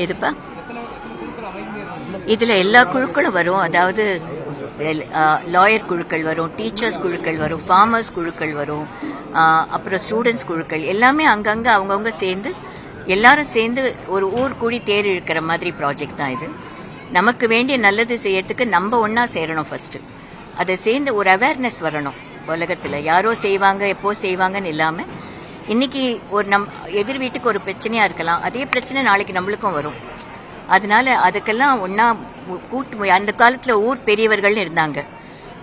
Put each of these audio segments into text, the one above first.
எதுப்பா இதில் எல்லா குழுக்களும் வரும். அதாவது லாயர் குழுக்கள் வரும், டீச்சர்ஸ் குழுக்கள் வரும், ஃபார்மர்ஸ் குழுக்கள் வரும், அப்புறம் ஸ்டூடெண்ட்ஸ் குழுக்கள் எல்லாமே அங்கங்கே அவங்கவுங்க சேர்ந்து எல்லாரும் சேர்ந்து ஒரு ஊர் கூடி தேர் இழுக்கிற மாதிரி ப்ராஜெக்ட் தான் இது. நமக்கு வேண்டிய நல்லது செய்யறதுக்கு நம்ம ஒன்றா சேரணும். ஃபர்ஸ்ட் அதை சேர்ந்து ஒரு அவேர்னஸ் வரணும். உலகத்தில் யாரோ செய்வாங்க எப்போ செய்வாங்கன்னு இல்லாமல் இன்னைக்கு ஒரு எதிர் வீட்டுக்கு ஒரு பிரச்சனையாக இருக்கலாம், அதே பிரச்சனை நாளைக்கு நம்மளுக்கும் வரும். அதனால அதுக்கெல்லாம் ஒன்றா கூட்டு. அந்த காலத்தில் ஊர் பெரியவர்கள்னு இருந்தாங்க,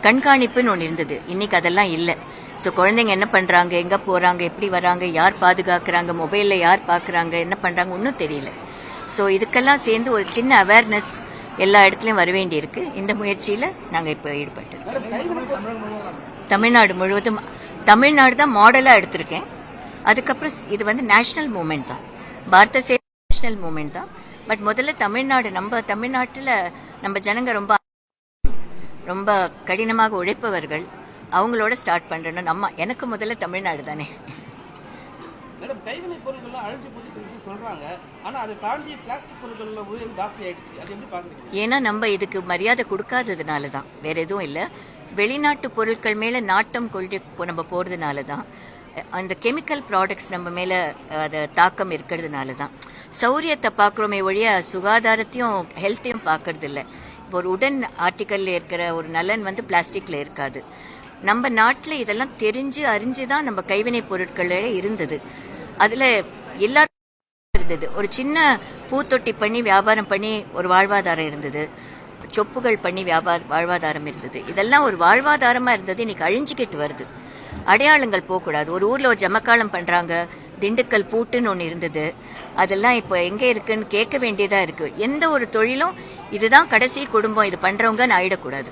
கண்காணிப்புன்னு ஒன்று இருந்தது. இன்னைக்கு அதெல்லாம் இல்லை. ஸோ குழந்தைங்க என்ன பண்ணுறாங்க, எங்கே போகிறாங்க, எப்படி வராங்க, யார் பாதுகாக்கிறாங்க, மொபைலில் யார் பார்க்குறாங்க, என்ன பண்ணுறாங்க ஒன்றும் தெரியல. ஸோ இதுக்கெல்லாம் சேர்ந்து ஒரு சின்ன அவேர்னஸ் எல்லா இடத்துலையும் வர வேண்டியிருக்கு. இந்த முயற்சியில் நாங்கள் இப்போ ஈடுபட்டு தமிழ்நாடு முழுவதும் தமிழ்நாடு தான் மாடலாக எடுத்திருக்கேன். அதுக்கப்புறம் இது நேஷனல் மூமெண்ட் தான், பாரத சேவை நேஷனல் மூமெண்ட் தான். பட் முதல்ல தமிழ்நாடு, நம்ம தமிழ்நாட்டில் நம்ம ஜனங்க ரொம்ப ரொம்ப கடினமாக உழைப்பவர்கள், அவங்களோட ஸ்டார்ட் பண்ணுறோன்னு எனக்கு முதல்ல தமிழ்நாடு தானே. கைவினை பொருட்கள் அழிஞ்சு போச்சு சொல்றாங்க, ஆனா அதை தாண்டி பிளாஸ்டிக் பொருட்கள்ல உயரம் ஜாஸ்தி ஆயிடுச்சு. அது எப்படி பாக்குறீங்க? ஏன்னா நம்ம இதுக்கு மரியாதை கொடுக்காததுனால தான், வேற எதுவும் இல்லை. வெளிநாட்டு பொருட்கள் மேல நாட்டம் கொண்டு நம்ம போறதுனால தான், அந்த கெமிக்கல் ப்ராடக்ட்ஸ் நம்ம மேல அது தாக்கம் இருக்கிறதுனால தான். சௌரியத்தை பார்க்குறோமே ஒழிய சுகாதாரத்தையும் ஹெல்த்தையும் பார்க்கறது இல்லை. இப்போ ஒரு உடன் ஆர்டிக்கல்ல இருக்கிற ஒரு நலன் பிளாஸ்டிக்ல இருக்காது. நம்ம நாட்டில் இதெல்லாம் தெரிஞ்சு அறிஞ்சு தான் நம்ம கைவினை பொருட்கள் இருந்தது. அதில் எல்லாரும் இருந்தது. ஒரு சின்ன பூத்தொட்டி பண்ணி வியாபாரம் பண்ணி ஒரு வாழ்வாதாரம் இருந்தது, சொப்புகள் பண்ணி வாழ்வாதாரம் இருந்தது. இதெல்லாம் ஒரு வாழ்வாதாரமாக இருந்தது. இன்னைக்கு அழிஞ்சிக்கிட்டு வருது. அடையாளங்கள் போகக்கூடாது. ஒரு ஊரில் ஒரு ஜமக்காலம் பண்ணுறாங்க, திண்டுக்கல் பூட்டுன்னு ஒன்று இருந்தது, அதெல்லாம் இப்போ எங்கே இருக்குன்னு கேட்க வேண்டியதாக இருக்குது. எந்த ஒரு தொழிலும் இதுதான் கடைசி குடும்பம், இது பண்ணுறவங்கன்னு ஆயிடக்கூடாது.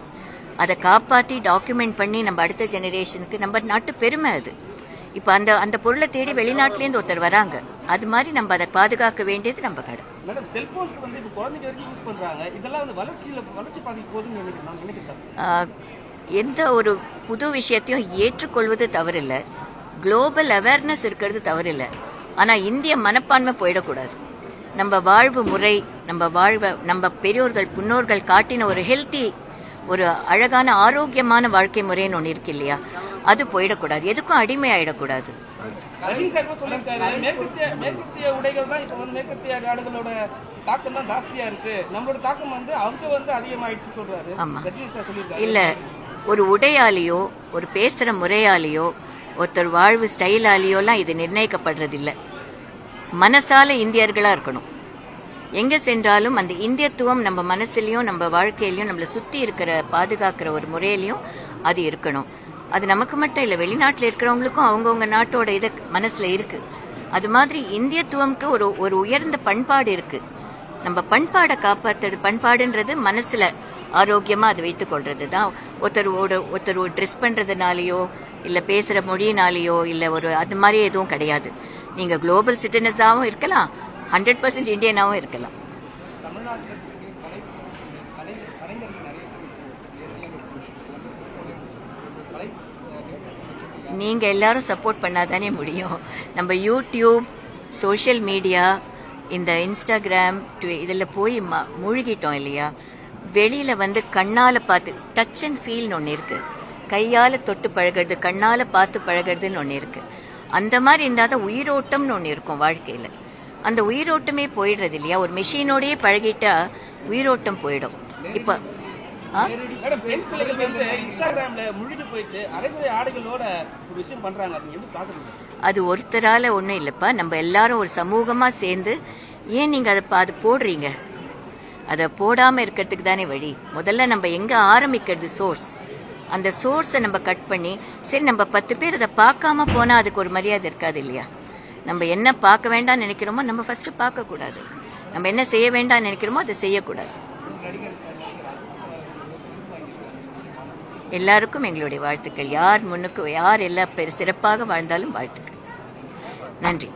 அதை காப்பாற்றி டாக்குமெண்ட் பண்ணி நம்ம அடுத்த ஜெனரேஷனுக்கு, நம்ம நாட்டு பெருமை அது. இப்போ அந்த பொருளை தேடி வெளிநாட்டிலேருந்து ஒருத்தர் வராங்க, அது மாதிரி நம்ம அதை பாதுகாக்க வேண்டியது நம்ம கடை. எந்த ஒரு புது விஷயத்தையும் ஏற்றுக்கொள்வது தவறில்லை, குளோபல் அவேர்னஸ் இருக்கிறது தவறில்லை. ஆனால் இந்திய மனப்பான்மை போயிடக்கூடாது. நம்ம வாழ்வு முறை, நம்ம பெரியோர்கள் முன்னோர்கள் காட்டின ஒரு ஹெல்த்தி, ஒரு அழகான ஆரோக்கியமான வாழ்க்கை முறைன்னு ஒன்று இருக்கு இல்லையா, அது போயிடக்கூடாது. எதுக்கும் அடிமை ஆயிடக்கூடாது. இல்ல, ஒரு உடையாலேயோ ஒரு பேசுற முறையாலேயோ ஒருத்தர் வாழ்வு ஸ்டைலாலேயோலாம் இது நிர்ணயிக்கப்படுறதில்லை. மனசால இந்தியர்களா இருக்கணும். எங்க சென்றாலும் அந்த இந்தியத்துவம் நம்ம மனசுலயும் நம்ம வாழ்க்கையிலயும் நம்மளை சுத்தி இருக்கிற பாதுகாக்கிற ஒரு முறையிலையும் அது இருக்கணும். அது நமக்கு மட்டும் இல்லை, வெளிநாட்டில் இருக்கிறவங்களுக்கும் அவங்கவுங்க நாட்டோட இதை மனசுல இருக்கு. அது மாதிரி இந்தியத்துவம்க்கு ஒரு உயர்ந்த பண்பாடு இருக்கு. நம்ம பண்பாடை காப்பாற்றது, பண்பாடுன்றது மனசுல ஆரோக்கியமா அதை வைத்துக் கொள்றது தான். ஒருத்தர் ட்ரெஸ் பண்றதுனாலயோ இல்ல பேசுற மொழியினாலேயோ இல்ல அது மாதிரி எதுவும் கிடையாது. நீங்க குளோபல் சிட்டிசனாவும் இருக்கலாம், 100% இந்தியனாவும் இருக்கலாம். நீங்க எல்லாரும் சப்போர்ட் பண்ணாதானே முடியும். நம்ம யூடியூப், சோஷியல் மீடியா, இந்த இன்ஸ்டாகிராம் இதில் போய் மூழ்கிட்டோம் இல்லையா. வெளியில கண்ணால பார்த்து டச் அண்ட் ஃபீல்னு ஒன்று இருக்கு, கையால தொட்டு பழகிறது, கண்ணால பார்த்து பழகிறதுன்னு ஒன்று இருக்கு. அந்த மாதிரி இருந்தால் தான் உயிரோட்டம்னு ஒன்று இருக்கும் வாழ்க்கையில. அந்த உயிரோட்டமே போயிடுறது இல்லையா. ஒரு மெஷினோடயே பழகிட்டா உயிரோட்டம் போயிடும். இப்போ அது ஒருத்தரால ஒன்றும் இல்லைப்பா. நம்ம எல்லாரும் ஒரு சமூகமா சேர்ந்து, ஏன் நீங்க அதை போடுறீங்க, அதை போடாம இருக்கிறதுக்கு தானே வழி. முதல்ல நம்ம எங்க ஆரம்பிக்கிறது, சோர்ஸ். அந்த சோர்ஸை நம்ம கட் பண்ணி, சரி நம்ம 10 பேர் அதை பார்க்காம போனா அதுக்கு ஒரு மரியாதை இருக்காது இல்லையா. நம்ம என்ன பார்க்க வேண்டாம்னு நினைக்கிறோமோ நம்ம ஃபர்ஸ்ட் பார்க்க கூடாது. நம்ம என்ன செய்ய வேண்டாம்னு நினைக்கிறோமோ அதை செய்யக்கூடாது. எல்லாருக்கும் எங்களுடைய வாழ்த்துக்கள். யார் முன்னுக்கு யார் எல்லாம் சிறப்பாக வாழ்ந்தாலும் வாழ்த்துக்கள். நன்றி.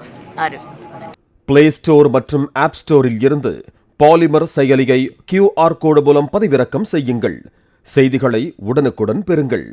பிளே ஸ்டோர் மற்றும் ஆப் ஸ்டோரில் இருந்து பாலிமர் செயலியை QR கோடு மூலம் பதிவிறக்கம் செய்யுங்கள். செய்திகளை உடனுக்குடன் பெறுங்கள்.